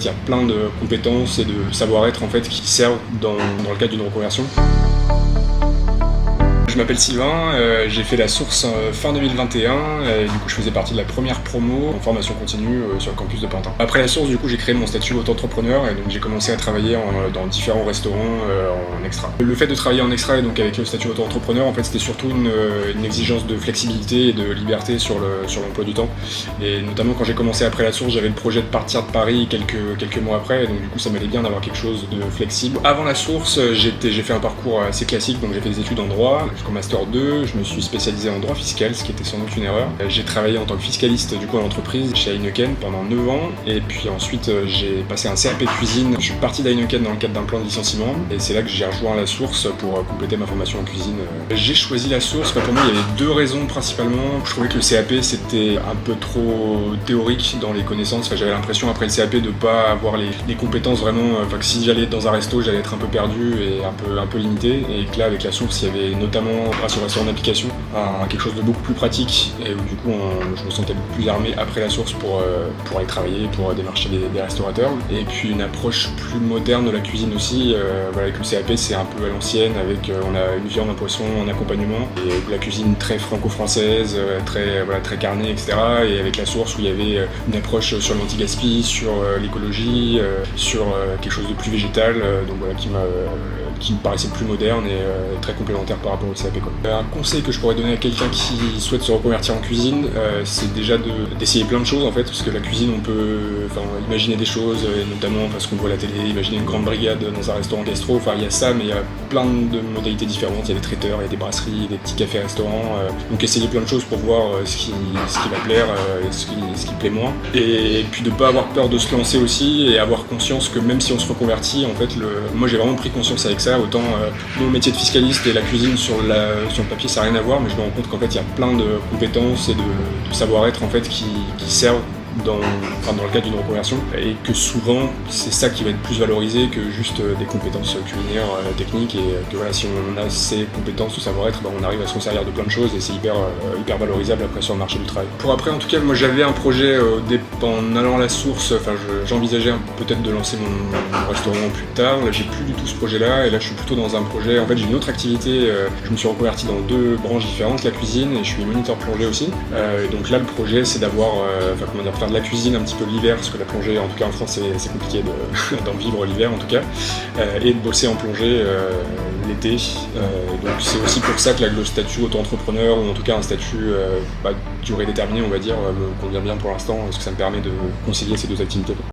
Il y a plein de compétences et de savoir-être en fait qui servent dans le cadre d'une reconversion. Je m'appelle Sylvain, j'ai fait la source fin 2021 et du coup je faisais partie de la première promo en formation continue sur le campus de Pantin. Après la source, du coup j'ai créé mon statut auto-entrepreneur et donc j'ai commencé à travailler dans différents restaurants en extra. Le fait de travailler en extra et donc avec le statut auto-entrepreneur, en fait c'était surtout une exigence de flexibilité et de liberté sur l'emploi du temps. Et notamment quand j'ai commencé après la source, j'avais le projet de partir de Paris quelques mois après, et donc du coup ça m'allait bien d'avoir quelque chose de flexible. Avant la source, j'ai fait un parcours assez classique, donc j'ai fait des études en droit. Jusqu'au Master 2, je me suis spécialisé en droit fiscal, ce qui était sans doute une erreur. J'ai travaillé en tant que fiscaliste du coup en entreprise chez Heineken pendant 9 ans, et puis ensuite j'ai passé un CAP cuisine. Je suis parti d'Heineken dans le cadre d'un plan de licenciement, et c'est là que j'ai rejoint la source pour compléter ma formation en cuisine. J'ai choisi la source, pour moi il y avait deux raisons principalement. Je trouvais que le CAP c'était un peu trop théorique dans les connaissances. J'avais l'impression après le CAP de pas avoir les compétences vraiment, que si j'allais dans un resto j'allais être un peu perdu et un peu limité, et que là avec la source il y avait notamment grâce au restaurant d'application quelque chose de beaucoup plus pratique, et où du coup je me sentais beaucoup plus armé après la source pour aller travailler, pour démarcher des restaurateurs, et puis une approche plus moderne de la cuisine aussi. Avec le CAP c'est un peu à l'ancienne, avec on a une viande, un poisson en accompagnement, et la cuisine très franco-française, très carnée, etc. Et avec la source où il y avait une approche sur l'anti-gaspi, sur l'écologie, sur quelque chose de plus végétal, qui me paraissait plus moderne et très complémentaire par rapport au CAP. Un conseil que je pourrais donner à quelqu'un qui souhaite se reconvertir en cuisine, c'est déjà d'essayer plein de choses en fait, parce que la cuisine on peut imaginer des choses, et notamment parce qu'on voit à la télé, imaginer une grande brigade dans un restaurant gastro, il y a ça, mais il y a plein de modalités différentes, il y a des traiteurs, il y a des brasseries, des petits cafés-restaurants, donc essayer plein de choses pour voir ce qui va plaire et ce qui plaît moins, et puis de pas avoir peur de se lancer aussi, et avoir conscience que même si on se reconvertit, en fait, moi j'ai vraiment pris conscience avec ça. Autant mon métier de fiscaliste et la cuisine sur le papier ça n'a rien à voir, mais je me rends compte qu'en fait il y a plein de compétences et de savoir-être en fait qui servent dans le cadre d'une reconversion, et que souvent c'est ça qui va être plus valorisé que juste des compétences culinaires techniques, et que si on a ces compétences de savoir-être, on arrive à se resservir de plein de choses, et c'est hyper valorisable après sur le marché du travail. Pour après, en tout cas, moi j'avais un projet en allant à la source, j'envisageais peut-être de lancer mon restaurant plus tard. Là j'ai plus du tout ce projet là, et là je suis plutôt dans un projet, en fait j'ai une autre activité, je me suis reconverti dans deux branches différentes, la cuisine, et je suis moniteur plongée aussi, et donc là le projet c'est d'avoir, faire de la cuisine un petit peu l'hiver, parce que la plongée, en tout cas en France, c'est compliqué d'en vivre l'hiver en tout cas, et de bosser en plongée l'été. Donc c'est aussi pour ça que le statut auto-entrepreneur, ou en tout cas un statut durée déterminée, on va dire, me convient bien pour l'instant, parce que ça me permet de concilier ces deux activités.